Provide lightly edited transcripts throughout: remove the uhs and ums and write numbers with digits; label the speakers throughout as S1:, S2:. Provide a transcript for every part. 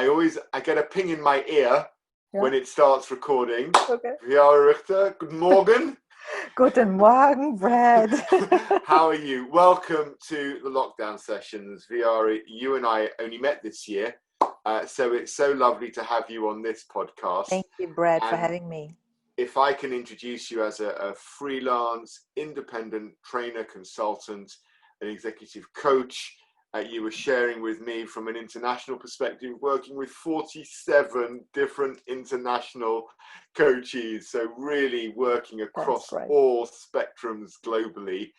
S1: I get a ping in my ear when it starts recording.
S2: Okay.
S1: Viara, Richter, good morning.
S2: Guten Morgen, Brad.
S1: How are you? Welcome to the lockdown sessions. Viara, you and I only met this year, so it's so lovely to have you on this podcast.
S2: Thank you, Brad, for having me.
S1: If I can introduce you as a freelance, independent trainer, consultant, an executive coach, you were sharing with me from an international perspective, working with 47 different international coaches. So really working across all spectrums globally.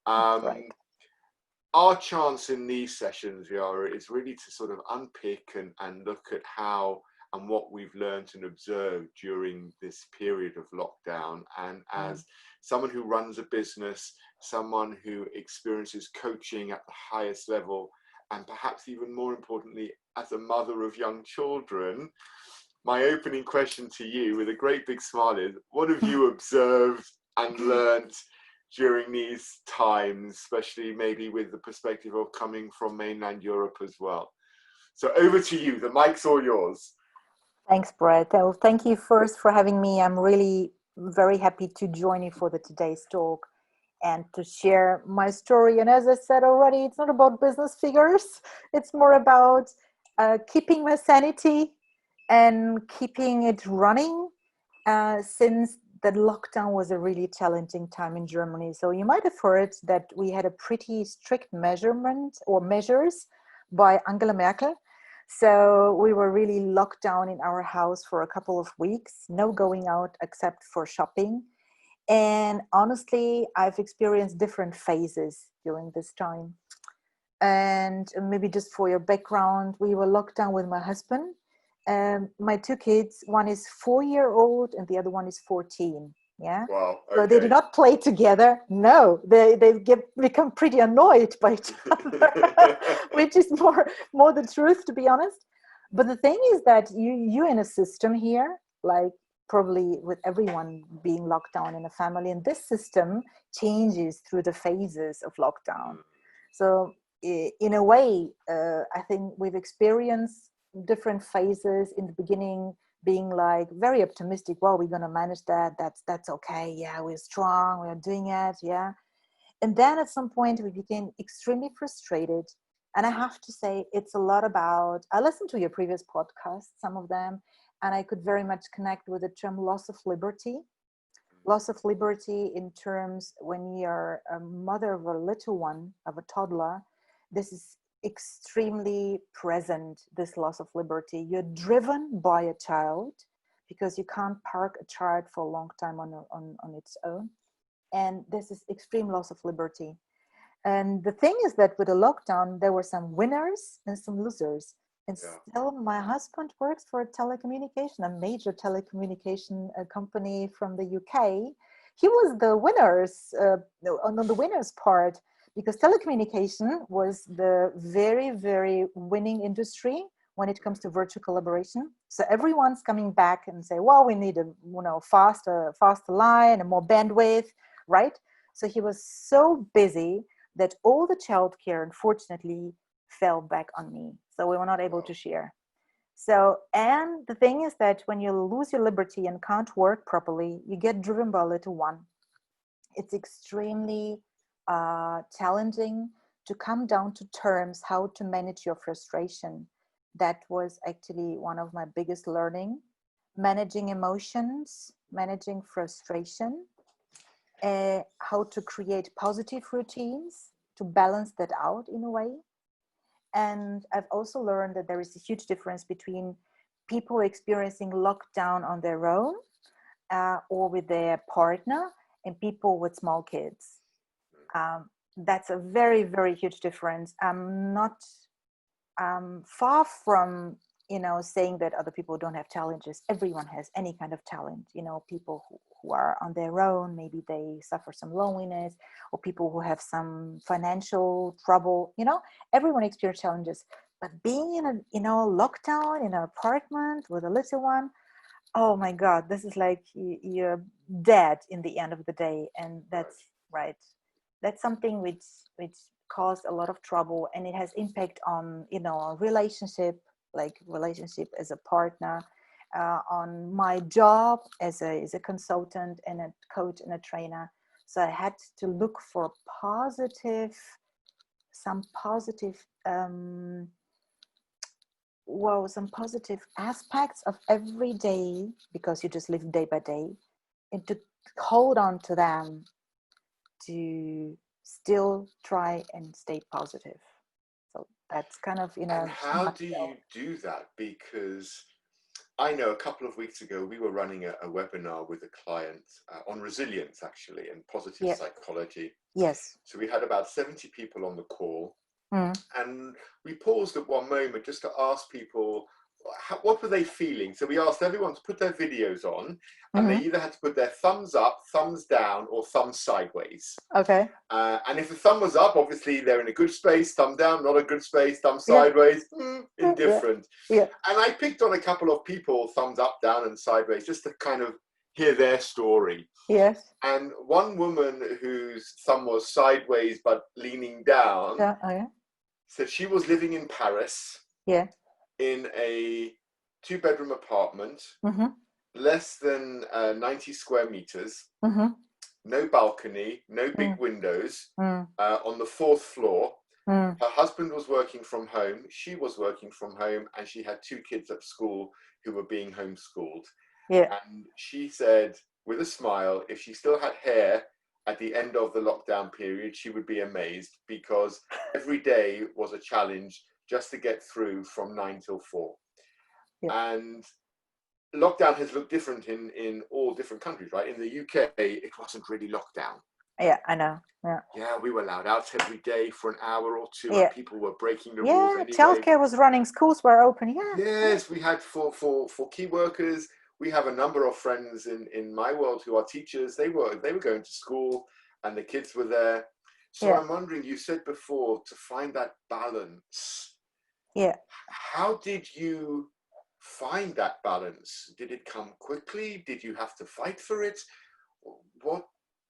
S1: Our chance in these sessions, Viara, is really to sort of unpick and look at how and what we've learned and observed during this period of lockdown. And as someone who runs a business, someone who experiences coaching at the highest level, and perhaps even more importantly, as a mother of young children, my opening question to you with a great big smile is, what have you observed and learned during these times, especially maybe with the perspective of coming from mainland Europe as well? So over to you, the mic's all yours.
S2: Thanks, Brett. Well, thank you first for having me. I'm really very happy to join you for today's talk and to share my story. And as I said already, it's not about business figures. It's more about keeping my sanity and keeping it running since the lockdown was a really challenging time in Germany. So you might have heard that we had a pretty strict measures by Angela Merkel. So we were really locked down in our house for a couple of weeks, no going out except for shopping. And honestly, I've experienced different phases during this time. And maybe just for your background, we were locked down with my husband. My two kids, one is 4-year-old and the other one is 14. Yeah.
S1: Wow. Okay.
S2: So they do not play together. No, they become pretty annoyed by each other, which is more the truth, to be honest. But the thing is that you in a system here, like probably with everyone being locked down in a family, and this system changes through the phases of lockdown. So in a way, I think we've experienced different phases. In the beginning, being like very optimistic, well, we're going to manage that, that's okay, yeah, we're strong, we're doing it, yeah. And then at some point we became extremely frustrated. And I have to say, it's a lot about, I listened to your previous podcasts, some of them, and I could very much connect with the term loss of liberty in terms when you're a mother of a little one, of a toddler. This is extremely present, this loss of liberty. You're driven by a child because you can't park a child for a long time on its own, and this is extreme loss of liberty. And the thing is that with the lockdown there were some winners and some losers, and still my husband works for a major telecommunication company from the UK. He was the winners on the winners part, because telecommunication was the very, very winning industry when it comes to virtual collaboration. So everyone's coming back and say, well, we need a faster line and more bandwidth, right? So he was so busy that all the childcare, unfortunately, fell back on me. So we were not able to share. So, and the thing is that when you lose your liberty and can't work properly, you get driven by a little one. It's extremely challenging to come down to terms how to manage your frustration. That was actually one of my biggest learning. Managing emotions, managing frustration, how to create positive routines to balance that out in a way. And I've also learned that there is a huge difference between people experiencing lockdown on their own or with their partner and people with small kids. That's a very, very huge difference. I'm not far from, saying that other people don't have challenges. Everyone has any kind of talent. People who are on their own, maybe they suffer some loneliness, or people who have some financial trouble. Everyone experiences challenges. But being in a lockdown in an apartment with a little one, oh my God, this is like you're dead in the end of the day. And that's right. That's something which caused a lot of trouble, and it has impact on, relationship, like relationship as a partner, on my job as a consultant and a coach and a trainer. So I had to look for some positive some positive aspects of every day, because you just live day by day, and to hold on to them, to still try and stay positive. So that's kind of,
S1: And how do you do that? Because I know a couple of weeks ago we were running a webinar with a client on resilience, actually, and positive psychology.
S2: Yes.
S1: So we had about 70 people on the call,
S2: Mm.
S1: and we paused at one moment just to ask people what were they feeling. So we asked everyone to put their videos on, and they either had to put their thumbs up, thumbs down, or thumbs sideways.
S2: Okay.
S1: And if the thumb was up, obviously they're in a good space. Thumb down, not a good space. Thumb sideways, indifferent.
S2: Yeah.
S1: And I picked on a couple of people, thumbs up, down, and sideways, just to kind of hear their story.
S2: Yes.
S1: And one woman whose thumb was sideways but leaning down said she was living in Paris.
S2: Yeah.
S1: In a 2-bedroom apartment, less than 90 square meters, no balcony, no big windows, on the 4th floor. Her husband was working from home, she was working from home, and she had 2 kids at school who were being homeschooled.
S2: Yeah.
S1: And she said, with a smile, if she still had hair at the end of the lockdown period, she would be amazed, because every day was a challenge just to get through from 9 till 4. Yeah. And lockdown has looked different in all different countries, right? In the UK, it wasn't really lockdown.
S2: Yeah, I know.
S1: Yeah, we were allowed out every day for an hour or two, and people were breaking the rules anyway.
S2: Childcare was running, schools were open.
S1: Yes, we had for key workers. We have a number of friends in my world who are teachers. They were going to school, and the kids were there. So I'm wondering, you said before, to find that balance.
S2: Yeah.
S1: How did you find that balance? Did it come quickly? Did you have to fight for it?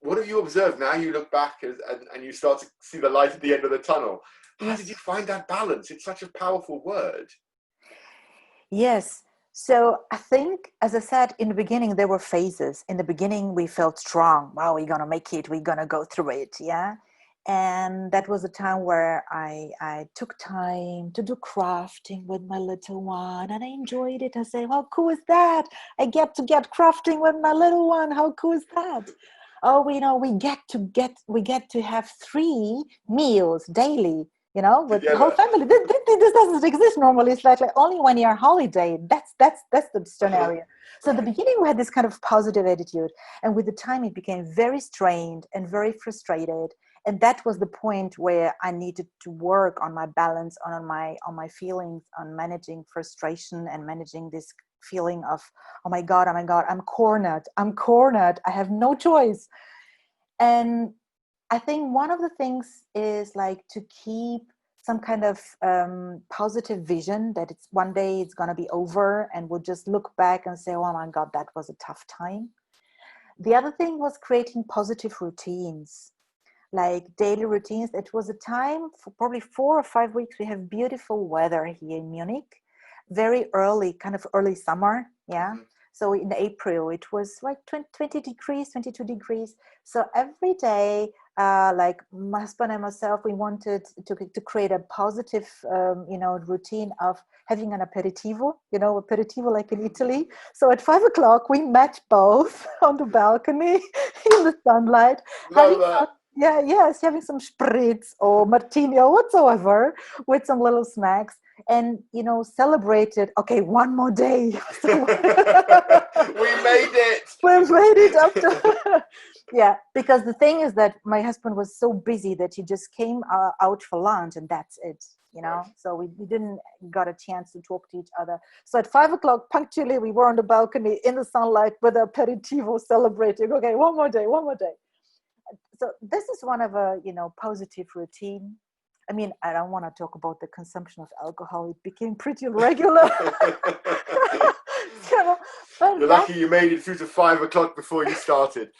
S1: What have you observed now? You look back and you start to see the light at the end of the tunnel. How did you find that balance? It's such a powerful word.
S2: Yes. So I think, as I said, in the beginning, there were phases. In the beginning, we felt strong. Wow, we're going to make it. We're going to go through it. Yeah. And that was a time where I took time to do crafting with my little one, and I enjoyed it. I said, how cool is that? I get to get crafting with my little one. How cool is that? Oh, we get to have 3 meals daily, with the whole family. This doesn't exist normally. It's like only when you're on holiday. That's the scenario. So at the beginning, we had this kind of positive attitude, and with the time, it became very strained and very frustrated. And that was the point where I needed to work on my balance, on my feelings, on managing frustration and managing this feeling of, oh my God, I'm cornered. I have no choice. And I think one of the things is like to keep some kind of positive vision that it's one day it's going to be over, and we'll just look back and say, oh my God, that was a tough time. The other thing was creating positive routines. Like daily routines. It was a time for probably 4 or 5 weeks. We have beautiful weather here in Munich, very early, kind of early summer. Yeah. So in April, it was like 20 degrees, 22 degrees. So every day, like my husband and myself, we wanted to create a positive, routine of having an aperitivo, aperitivo like in Italy. So at 5 o'clock, we met both on the balcony in the sunlight. Having some spritz or martini or whatsoever with some little snacks, and celebrated. Okay, one more day.
S1: We made it.
S2: We made it up to because the thing is that my husband was so busy that he just came out for lunch, and that's it. Right. So we didn't got a chance to talk to each other. So at 5 o'clock punctually, we were on the balcony in the sunlight with aperitivo, celebrating. Okay, one more day. So this is one of a positive routine. I mean, I don't want to talk about the consumption of alcohol. It became pretty regular.
S1: But you're lucky you made it through to 5 o'clock before you started.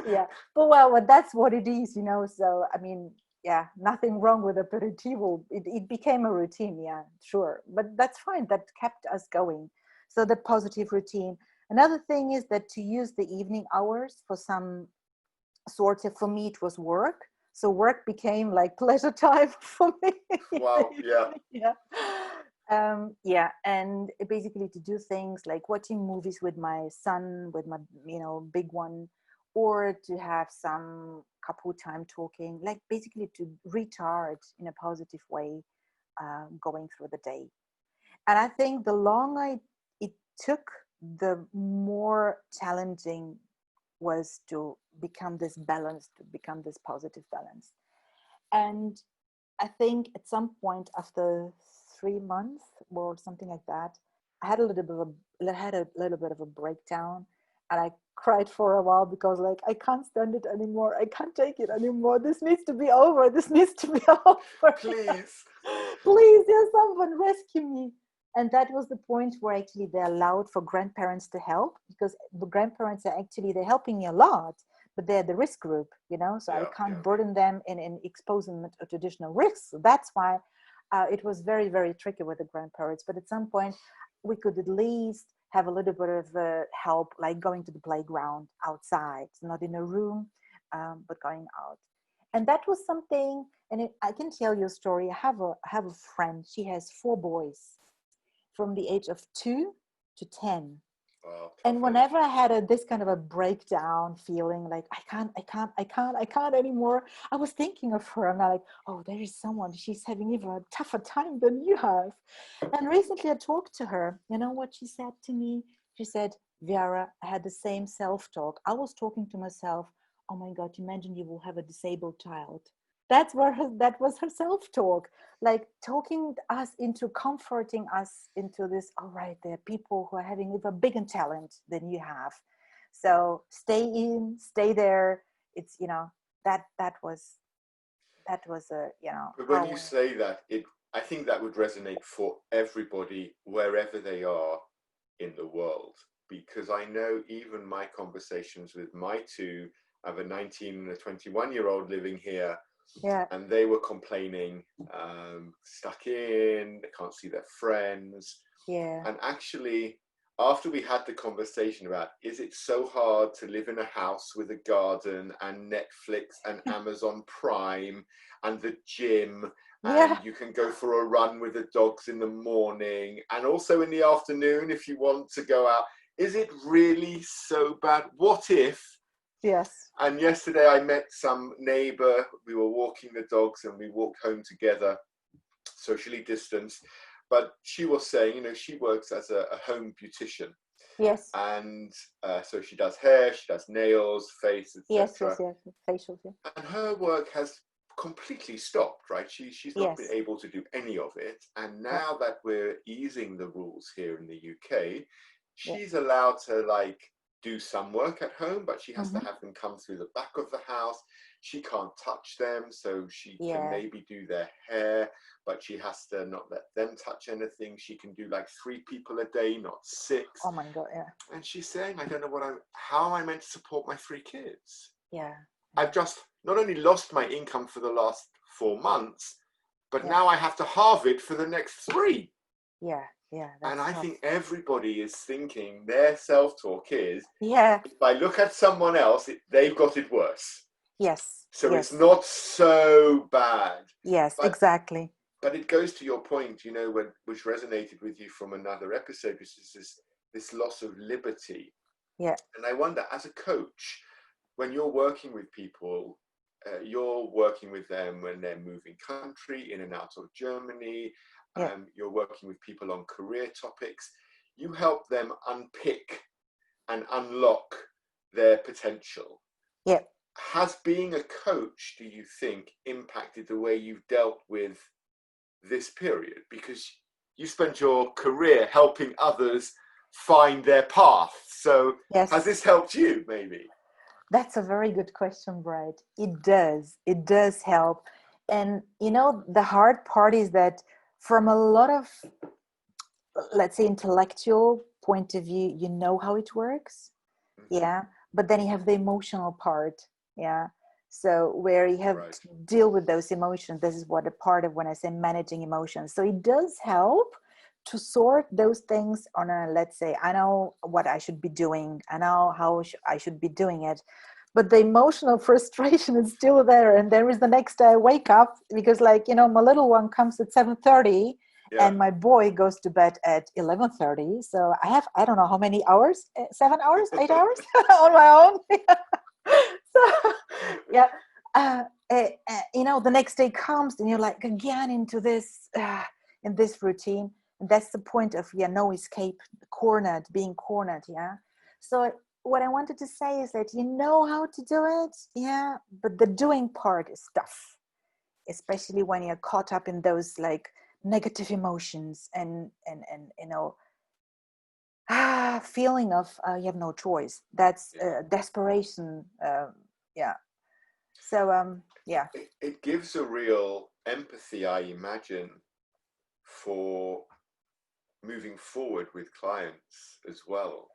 S2: Yeah, but that's what it is, So I mean, yeah, nothing wrong with aperitivo. It became a routine, yeah, sure. But that's fine. That kept us going. So the positive routine. Another thing is that to use the evening hours for some sort of, for me, it was work. So work became like pleasure time for me.
S1: Wow, yeah.
S2: Yeah. Yeah. And basically to do things like watching movies with my son, with my, big one, or to have some couple time talking, like basically to recharge in a positive way, going through the day. And I think the longer it took, the more challenging was to become this balance, to become this positive balance. And I think at some point after 3 months or something like that, I had a little bit of a breakdown, and I cried for a while because like I can't stand it anymore. I can't take it anymore. This needs to be over. This needs to be over.
S1: Please.
S2: Please, there's someone rescue me. And that was the point where actually they allowed for grandparents to help, because the grandparents are actually, they're helping me a lot, but they're the risk group, so I
S1: Yeah,
S2: can't
S1: yeah.
S2: burden them in exposing them to traditional risks. So that's why it was very, very tricky with the grandparents. But at some point, we could at least have a little bit of help, like going to the playground outside, not in a room, but going out. And that was something. And I can tell you a story. I have a friend. She has 4 boys from the age of 2 to 10.
S1: Wow, tough
S2: And
S1: age.
S2: whenever I had this kind of a breakdown feeling like I can't anymore, I was thinking of her, and I'm like, oh, there is someone, she's having even a tougher time than you have. And recently I talked to her. You know what she said to me? She said, Viara, I had the same self-talk. I was talking to myself, oh my God, imagine you will have a disabled child. That was her self-talk, like talking us into, comforting us into this. All right, there are people who are having even bigger talent than you have, so stay there. It's, that was a,
S1: But when
S2: her
S1: you
S2: way.
S1: say that, I think that would resonate for everybody wherever they are in the world. Because I know even my conversations with my two, I have a 19 and a 21-year-old living here,
S2: Yeah,
S1: and they were complaining, stuck in, they can't see their friends.
S2: yeah.
S1: And actually, after we had the conversation about, is it so hard to live in a house with a garden and Netflix and Amazon Prime and the gym,
S2: Yeah.
S1: and you can go for a run with the dogs in the morning and also in the afternoon if you want to go out, is it really so bad? What if?
S2: Yes.
S1: And yesterday I met some neighbor, we were walking the dogs and we walked home together, socially distanced. But she was saying, she works as a home beautician.
S2: Yes.
S1: And so she does hair, she does nails, face,
S2: Yes.
S1: etc.
S2: Yes. Yes. Facials. Yeah.
S1: And her work has completely stopped, right? She's not been
S2: Yes.
S1: able to do any of it. And
S2: Yeah.
S1: now that we're easing the rules here in the UK,
S2: Yeah.
S1: she's allowed to do some work at home, but she has to
S2: Mm-hmm.
S1: have them come through the back of the house. She can't touch them, so she can
S2: Yeah.
S1: maybe do their hair, but she has to not let them touch anything. She can do 3 people a day, not 6.
S2: Oh my God. Yeah.
S1: And she's saying, I don't know how am I meant to support my 3 kids?
S2: Yeah.
S1: I've just not only lost my income for the last 4 months, but
S2: Yeah.
S1: now I have to halve it for the next 3.
S2: Yeah. Yeah.
S1: And
S2: That's
S1: I
S2: tough.
S1: think everybody is thinking their self-talk is,
S2: Yeah.
S1: if I look at someone else, they've got it worse.
S2: Yes.
S1: So it's
S2: Yes.
S1: not so bad.
S2: Yes.
S1: But
S2: Exactly.
S1: it goes to your point, which resonated with you from another episode, which is this loss of liberty.
S2: Yeah.
S1: And I wonder, as a coach, when you're working with people, you're working with them when they're moving country, in and out of Germany.
S2: Yeah.
S1: You're working with people on career topics. You help them unpick and unlock their potential.
S2: Yeah.
S1: Has being a coach, do you think, impacted the way you've dealt with this period? Because you spent your career helping others find their path. So has
S2: Yes.
S1: this helped you, maybe?
S2: That's a very good question, Bright. It does. It does help. And the hard part is that from a lot of, let's say, intellectual point of view, you know how it works.
S1: Mm-hmm.
S2: Yeah. But then you have the emotional part. Yeah. So where you have
S1: Right.
S2: to deal with those emotions. This is what a part of when I say managing emotions. So it does help to sort those things on a, let's say, I know what I should be doing. I know how I should be doing it. But the emotional frustration is still there. And there is the next day I wake up because, like, you know, my little one comes at 7:30
S1: Yeah.
S2: and my boy goes to bed at 11:30. So I have, I don't know how many hours, 7 hours, 8 hours on my own. So, yeah. You know, the next day comes and you're like again into this, in this routine. And that's the point of, no escape, cornered, being cornered. Yeah. So what I wanted to say is that you know how to do it, but the doing part is tough, especially when you're caught up in those like negative emotions and you know, feeling of you have no choice. That's desperation. Yeah. So yeah.
S1: It gives a real empathy, I imagine, for moving forward with clients as well.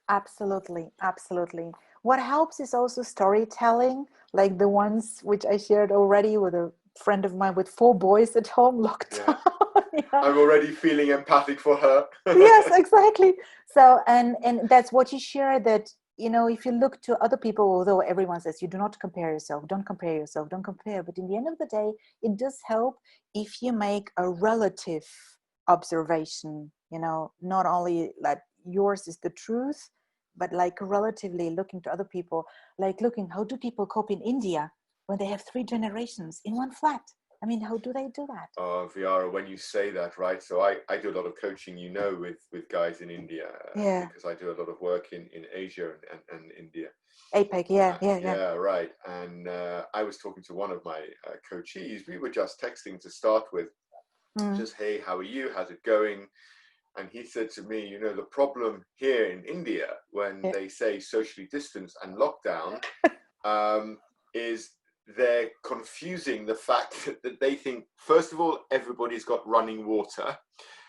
S2: Absolutely, absolutely. What helps is also storytelling, like the ones which I shared already with a friend of mine with 4 boys at home locked
S1: Yeah.
S2: down. Yeah.
S1: I'm already feeling empathic for her.
S2: Yes, exactly. So and that's what you share, that, you know, if you look to other people, although everyone says you do not compare yourself, don't compare yourself, don't compare, but in the end of the day, it does help if you make a relative observation, you know, not only like yours is the truth, but like relatively looking to other people, like looking, how do people cope in India when they have 3 generations in one flat? I mean, how do they do that?
S1: Viara, when you say that, right? So I do a lot of coaching, you know, with guys in India,
S2: Yeah.
S1: because I do a lot of work in Asia and India.
S2: APEC, yeah.
S1: Yeah, right. And I was talking to one of my coachees. We were just texting to start with, just, hey, how are you? How's it going? And he said to me, you know, the problem here in India when they say socially distance and lockdown is they're confusing the fact that they think, first of all, everybody's got running water.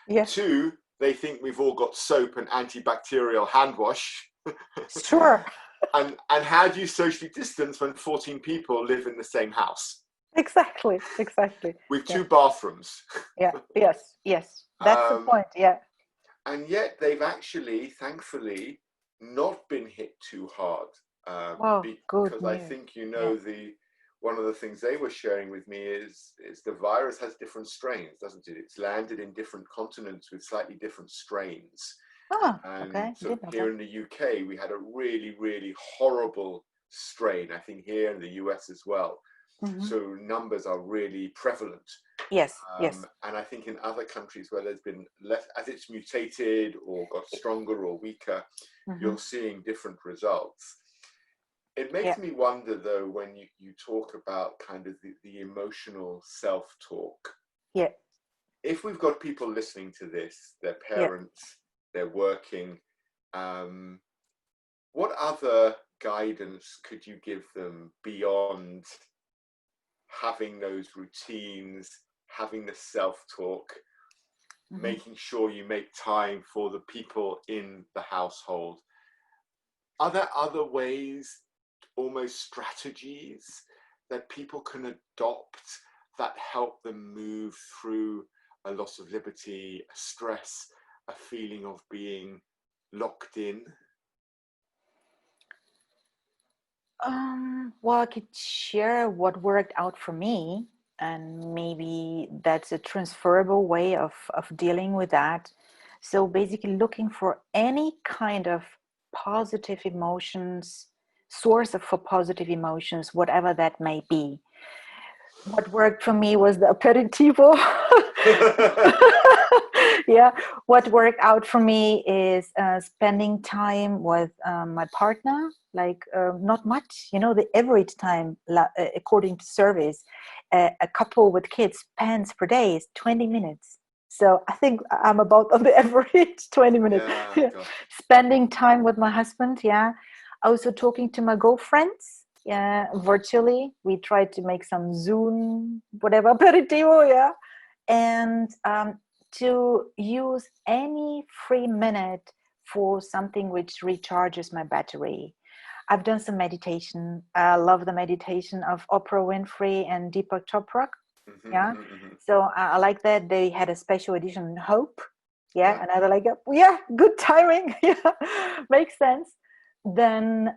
S2: Yes.
S1: 2, they think we've all got soap and antibacterial hand wash.
S2: Sure.
S1: And how do you socially distance when 14 people live in the same house?
S2: Exactly.
S1: With 2 bathrooms.
S2: Yeah. Yes. That's the point. Yeah.
S1: And yet they've actually, thankfully, not been hit too hard.
S2: Wow. Good
S1: Because I
S2: news.
S1: think, you know, one of the things they were sharing with me is the virus has different strains, doesn't it? It's landed in different continents with slightly different strains.
S2: Ah,
S1: And
S2: okay.
S1: so
S2: Didn't know
S1: here
S2: that.
S1: in the UK, we had a really, really horrible strain, I think here in the US as well. So numbers are really prevalent.
S2: Yes.
S1: And I think in other countries where there's been less, as it's mutated or got stronger or weaker, you're seeing different results. It makes me wonder, though, when you talk about kind of the emotional self-talk.
S2: Yeah.
S1: If we've got people listening to this, they're parents, they're working, what other guidance could you give them beyond having those routines, having the self-talk, making sure you make time for the people in the household? Are there other ways, almost strategies, that people can adopt that help them move through a loss of liberty, a stress, a feeling of being locked in?
S2: Well, I could share what worked out for me, and maybe that's a transferable way of dealing with that. So basically looking for any kind of positive emotions, source of for positive emotions, whatever that may be. What worked for me was the aperitivo. Yeah, what worked out for me is spending time with my partner, like not much, you know, the average time, according to surveys, a couple with kids spends per day is 20 minutes. So I think I'm about on the average 20 minutes.
S1: Yeah, gosh.
S2: Spending time with my husband, also talking to my girlfriends, virtually. We tried to make some Zoom, whatever, aperitivo, and to use any free minute for something which recharges my battery. I've done some meditation. I love the meditation of Oprah Winfrey and Deepak Chopra. Yeah. So I like that. They had a special edition, Hope. Yeah. And I was like, yeah, good timing. Yeah, makes sense. Then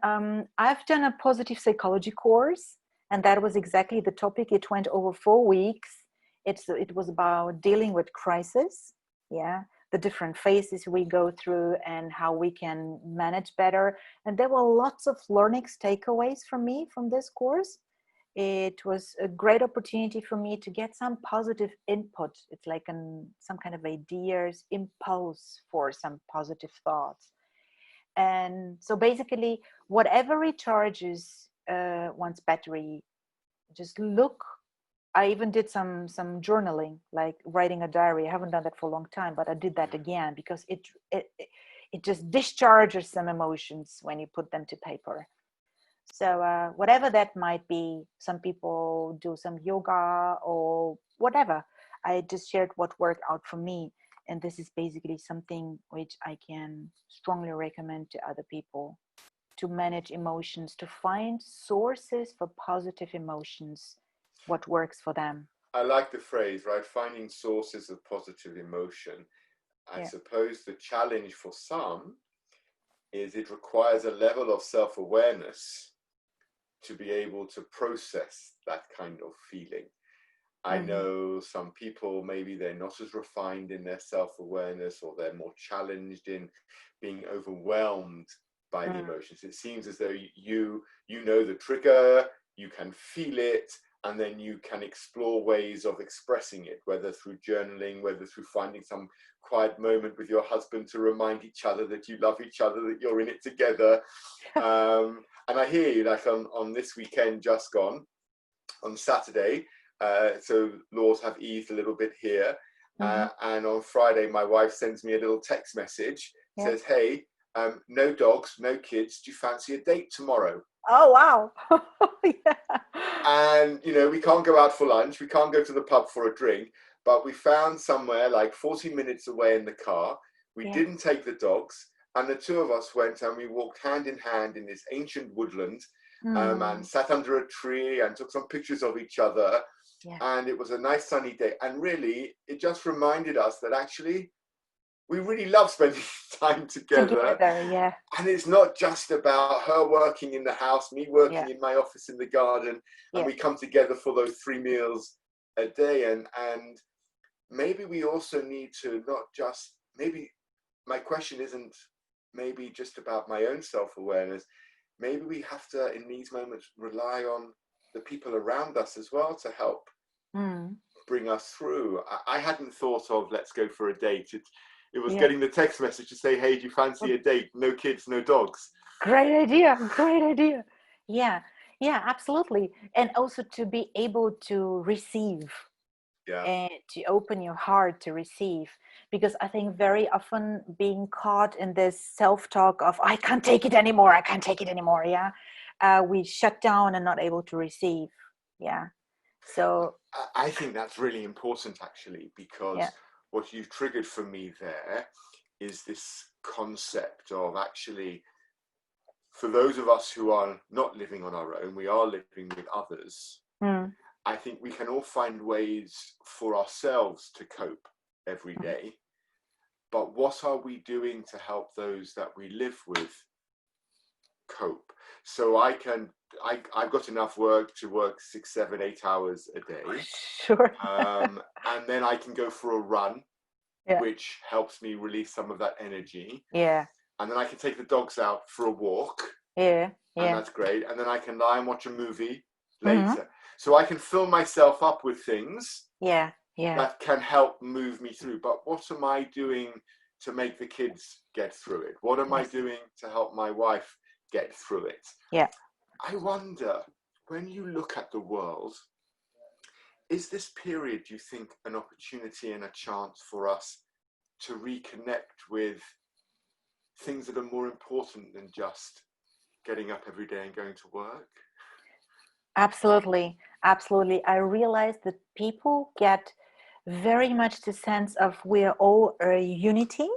S2: I've done a positive psychology course, and that was exactly the topic. It went over 4 weeks. It was about dealing with crisis. Yeah. The different phases we go through and how we can manage better. And there were lots of learnings, takeaways from me from this course. It was a great opportunity for me to get some positive input. It's like some kind of ideas, impulse for some positive thoughts. And so basically, whatever recharges one's battery, just look. I even did some journaling, like writing a diary. I haven't done that for a long time, but I did that again because it just discharges some emotions when you put them to paper. So whatever that might be, some people do some yoga or whatever. I just shared what worked out for me. And this is basically something which I can strongly recommend to other people, to manage emotions, to find sources for positive emotions, what works for them.
S1: I like the phrase, right? Finding sources of positive emotion. I suppose the challenge for some is it requires a level of self-awareness to be able to process that kind of feeling. I know some people, maybe they're not as refined in their self-awareness, or they're more challenged in being overwhelmed by the emotions. It seems as though you know the trigger, you can feel it, and then you can explore ways of expressing it, whether through journaling, whether through finding some quiet moment with your husband to remind each other that you love each other, that you're in it together. And I hear you, like on this weekend just gone, on Saturday, so laws have eased a little bit here. And on Friday, my wife sends me a little text message, says, hey, no dogs, no kids. Do you fancy a date tomorrow?
S2: Oh, wow.
S1: And, you know, we can't go out for lunch. We can't go to the pub for a drink, but we found somewhere like 40 minutes away in the car. We didn't take the dogs. And the two of us went and we walked hand in hand in this ancient woodland and sat under a tree and took some pictures of each other. And it was a nice sunny day. And really, it just reminded us that actually we really love spending time together. And it's not just about her working in the house, me working in my office in the garden, and we come together for those 3 meals a day. And maybe we also need to not just, maybe my question isn't maybe just about my own self-awareness. Maybe we have to, in these moments, rely on the people around us as well to help bring us through. I hadn't thought of let's go for a date. It was getting the text message to say, hey, do you fancy a date? No kids, no dogs.
S2: Great idea. Great idea. Yeah, absolutely. And also to be able to receive. And to open your heart to receive, because I think very often being caught in this self-talk of I can't take it anymore, we shut down and not able to receive. So
S1: I think that's really important, actually, because what you've triggered for me there is this concept of actually, for those of us who are not living on our own, we are living with others. I think we can all find ways for ourselves to cope every day. But what are we doing to help those that we live with cope? So I've got enough work to work 6, 7, 8 hours a day.
S2: Sure.
S1: And then I can go for a run, which helps me release some of that energy. And then I can take the dogs out for a walk. And that's great. And then I can lie and watch a movie later. So I can fill myself up with things that can help move me through. But what am I doing to make the kids get through it? What am I doing to help my wife get through it? I wonder, when you look at the world, is this period, do you think, an opportunity and a chance for us to reconnect with things that are more important than just getting up every day and going to work?
S2: Absolutely. I realize that people get very much the sense of we're all a unity,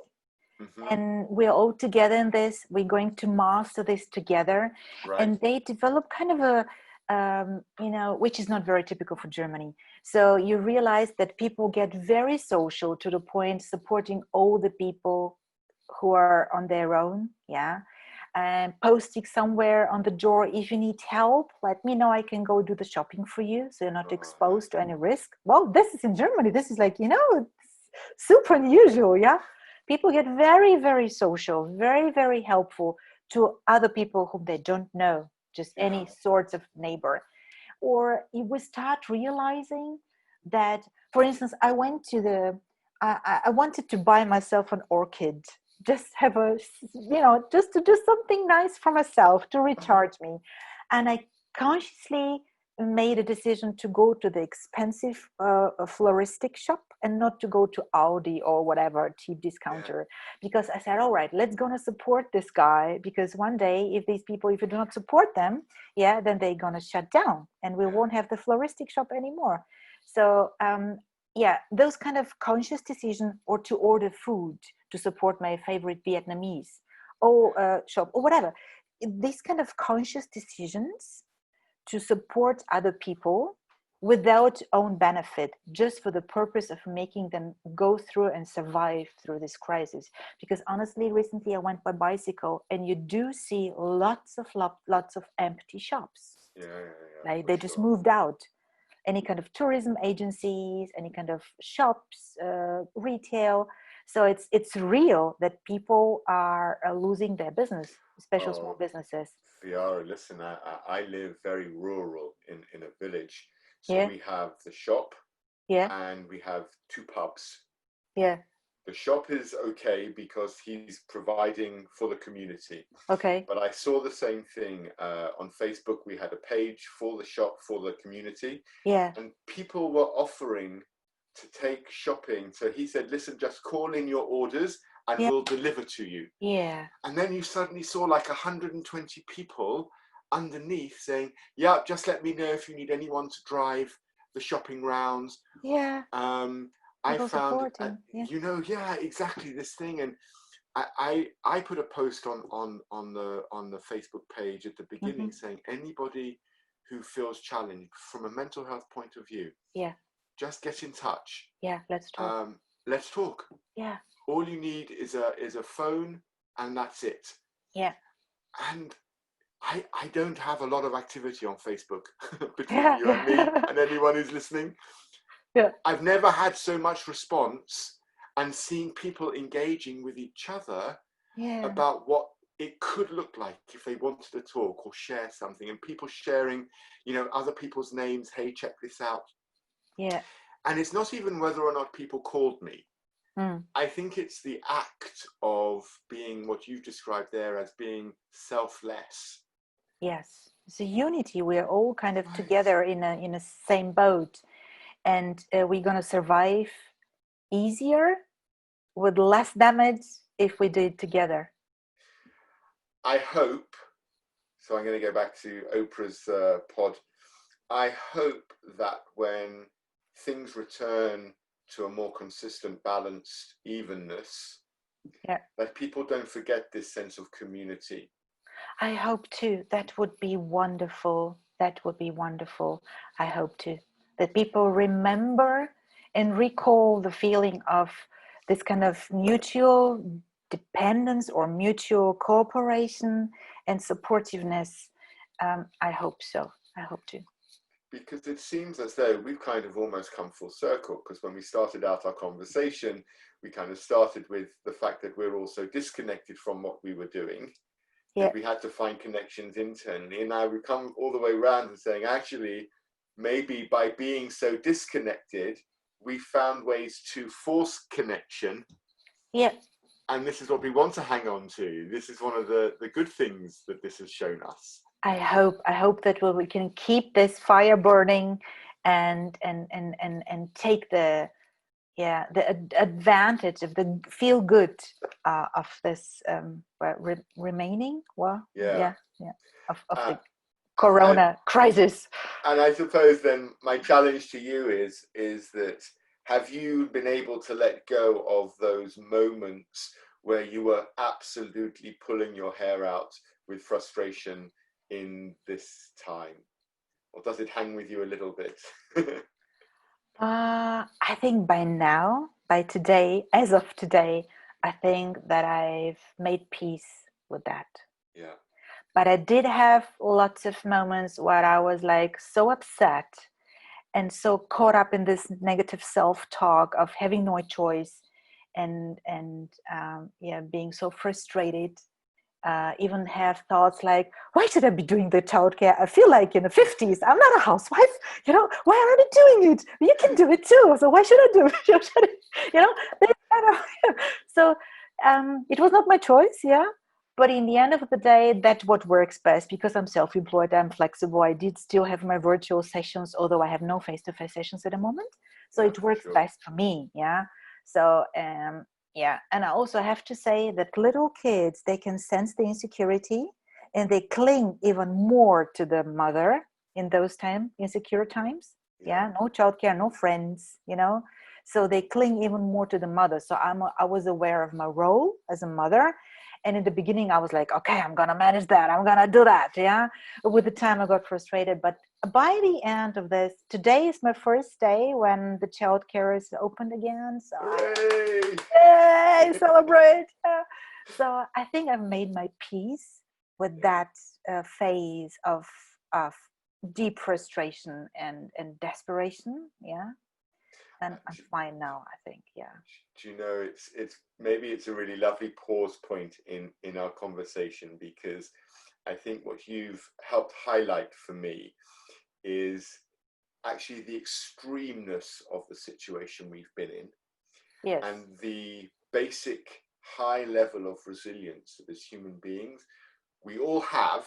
S1: Mm-hmm.
S2: and we're all together in this. We're going to master this together.
S1: Right.
S2: And they develop kind of a, which is not very typical for Germany. So you realize that people get very social to the point supporting all the people who are on their own. Yeah. And posting somewhere on the door, if you need help, let me know. I can go do the shopping for you, so you're not
S1: Oh,
S2: exposed
S1: nice.
S2: to any risk. Well, this is in Germany. This is like, super unusual. Yeah. People get very, very social, very, very helpful to other people whom they don't know, just
S1: Yeah.
S2: any sorts of neighbor. Or we start realizing that, for instance, I wanted to buy myself an orchid, just have just to do something nice for myself to recharge me. And I consciously made a decision to go to the expensive floristic shop and not to go to Aldi or whatever cheap discounter, because I said, all right, let's gonna support this guy, because one day if you do not support them, then they're gonna shut down and we won't have the floristic shop anymore. So those kind of conscious decision, or to order food to support my favorite Vietnamese or shop or whatever, these kind of conscious decisions to support other people without own benefit, just for the purpose of making them go through and survive through this crisis. Because honestly, recently I went by bicycle and you do see lots of empty shops. Like they just moved out. Any kind of tourism agencies, any kind of shops, retail. So it's real that people are losing their business, especially small businesses.
S1: Viara, listen, I live very rural in a village. So
S2: Yeah.
S1: we have the shop
S2: Yeah.
S1: and we have two pubs.
S2: Yeah.
S1: The shop is okay because he's providing for the community.
S2: Okay.
S1: But I saw the same thing on Facebook. We had a page for the shop for the community.
S2: Yeah.
S1: And people were offering to take shopping. So he said, listen, just call in your orders and we'll deliver to you.
S2: Yeah.
S1: And then you suddenly saw like 120 people underneath saying, yeah, just let me know if you need anyone to drive the shopping rounds.
S2: Yeah.
S1: I
S2: People
S1: found,
S2: supporting.
S1: exactly this thing. And I put a post on the Facebook page at the beginning saying, anybody who feels challenged from a mental health point of view, just get in touch.
S2: Yeah, let's talk.
S1: Let's talk.
S2: Yeah.
S1: All you need is a phone, and that's it.
S2: Yeah.
S1: And I don't have a lot of activity on Facebook between you and me and anyone who's listening.
S2: Yeah.
S1: I've never had so much response and seeing people engaging with each other about what it could look like if they wanted to talk or share something, and people sharing, other people's names. Hey, check this out.
S2: Yeah.
S1: And it's not even whether or not people called me. I think it's the act of being what you've described there as being selfless.
S2: Yes, it's a unity. We're all kind of together in a same boat, and we're gonna survive easier with less damage if we do it together.
S1: I hope. So I'm going to go back to Oprah's pod. I hope that when things return to a more consistent, balanced evenness, that people don't forget this sense of community.
S2: I hope too. That would be wonderful. That would be wonderful. I hope too. That people remember and recall the feeling of this kind of mutual dependence or mutual cooperation and supportiveness. I hope so. I hope too.
S1: Because it seems as though we've kind of almost come full circle, because when we started out our conversation, we kind of started with the fact that we're also disconnected from what we were doing. That we had to find connections internally. And now we've come all the way around and saying, actually, maybe by being so disconnected, we found ways to force connection.
S2: Yeah.
S1: And this is what we want to hang on to. This is one of the good things that this has shown us.
S2: I hope that we can keep this fire burning and take the advantage of the feel good of this remaining of the corona crisis.
S1: And I suppose then my challenge to you is that, have you been able to let go of those moments where you were absolutely pulling your hair out with frustration in this time? Or does it hang with you a little bit?
S2: I think by now, by today, as of today, I think that I've made peace with that.
S1: Yeah.
S2: But I did have lots of moments where I was like so upset and so caught up in this negative self-talk of having no choice, and being so frustrated. Even have thoughts like, why should I be doing the childcare? I feel like in the 50s, I'm not a housewife. Why are they doing it? You can do it too. So why should I do it? They kind of, so it was not my choice. Yeah. But in the end of the day, that's what works best, because I'm self-employed, I'm flexible. I did still have my virtual sessions, although I have no face-to-face sessions at the moment. So
S1: Yeah,
S2: it works
S1: sure.
S2: best for me. Yeah. So, yeah, and I also have to say that little kids, they can sense the insecurity and they cling even more to the mother in those insecure times. Yeah, no childcare, no friends, so they cling even more to the mother. So I was aware of my role as a mother. And in the beginning, I was like, okay, I'm going to manage that. I'm going to do that. Yeah. With the time, I got frustrated. But by the end of this, today is my first day when the childcare is opened again. So yay, celebrate. So I think I've made my peace with that phase of deep frustration and desperation. Yeah. And I'm fine now, I think. Yeah.
S1: Do you know, it's maybe it's a really lovely pause point in our conversation, because I think what you've helped highlight for me is actually the extremeness of the situation we've been in.
S2: Yes.
S1: And the basic high level of resilience that as human beings we all have.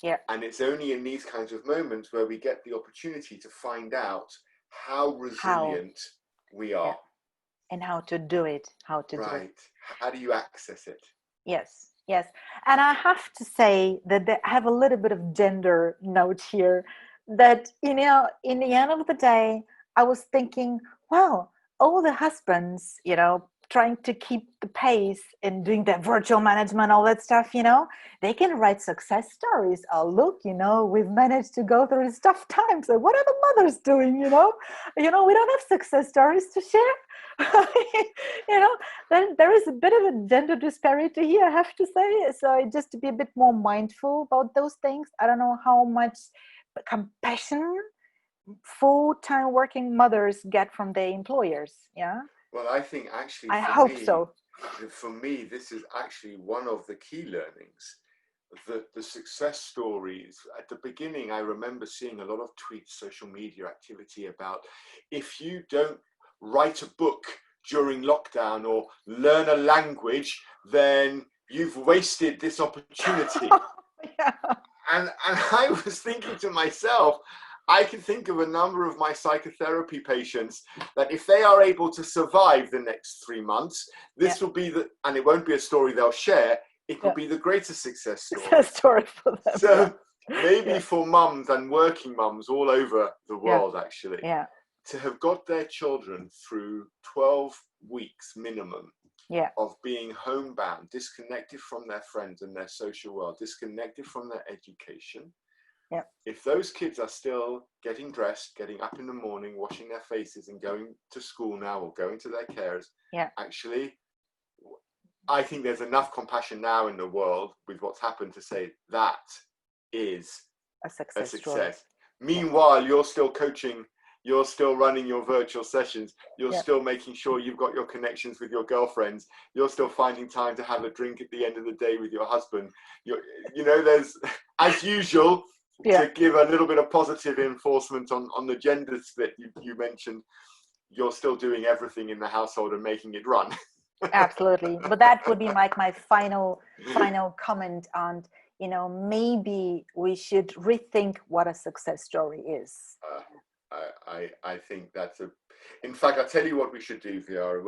S2: Yeah.
S1: And it's only in these kinds of moments where we get the opportunity to find out how resilient we are.
S2: Yeah. And how to do it. How to do it.
S1: Right. How do you access it?
S2: Yes. Yes. And I have to say that I have a little bit of gender note here, that, in the end of the day, I was thinking, wow, all the husbands, trying to keep the pace and doing that virtual management, all that stuff, they can write success stories. Oh, look, we've managed to go through tough times. So what are the mothers doing? We don't have success stories to share. Then there is a bit of a gender disparity here, I have to say. So just to be a bit more mindful about those things. I don't know how much compassion full-time working mothers get from their employers. Yeah.
S1: Well, I think actually,
S2: I hope so.
S1: For me, this is actually one of the key learnings. The success stories at the beginning, I remember seeing a lot of tweets, social media activity about, if you don't write a book during lockdown or learn a language, then you've wasted this opportunity.
S2: Yeah.
S1: And I was thinking to myself, I can think of a number of my psychotherapy patients that if they are able to survive the next 3 months, this will be and it won't be a story they'll share, it will be the greatest success story.
S2: Success story for them.
S1: So maybe for mums and working mums all over the world, actually, to have got their children through 12 weeks minimum of being homebound, disconnected from their friends and their social world, disconnected from their education.
S2: Yeah.
S1: If those kids are still getting dressed, getting up in the morning, washing their faces and going to school now or going to their carers, actually, I think there's enough compassion now in the world with what's happened to say that is
S2: a success.
S1: Meanwhile, you're still coaching, you're still running your virtual sessions, you're still making sure you've got your connections with your girlfriends, you're still finding time to have a drink at the end of the day with your husband. There's, as usual, to give a little bit of positive enforcement on the gender split you mentioned, you're still doing everything in the household and making it run.
S2: Absolutely. But that would be like my final comment on, maybe we should rethink what a success story is.
S1: I think in fact, I'll tell you what we should do, Viara.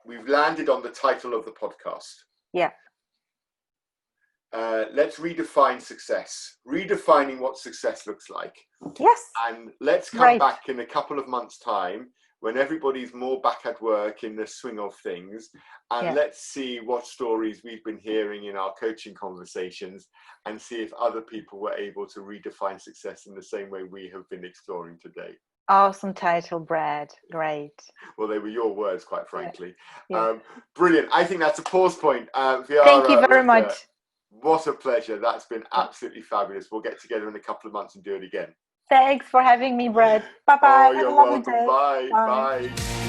S1: We've landed on the title of the podcast.
S2: Yeah.
S1: Let's redefine success, redefining what success looks like.
S2: Yes.
S1: And let's come back in a couple of months' time when everybody's more back at work in the swing of things, and let's see what stories we've been hearing in our coaching conversations and see if other people were able to redefine success in the same way we have been exploring today.
S2: Awesome title, Brad. Great.
S1: Well, they were your words, quite frankly. Brilliant. I think that's a pause point. Viara,
S2: thank you very
S1: Richter,
S2: much.
S1: what a pleasure. That's been absolutely fabulous. We'll get together in a couple of months and do it again.
S2: Thanks for having me, Brad. Bye-bye.
S1: Oh,
S2: Have
S1: you're
S2: a lovely
S1: welcome.
S2: day.
S1: Bye. Bye.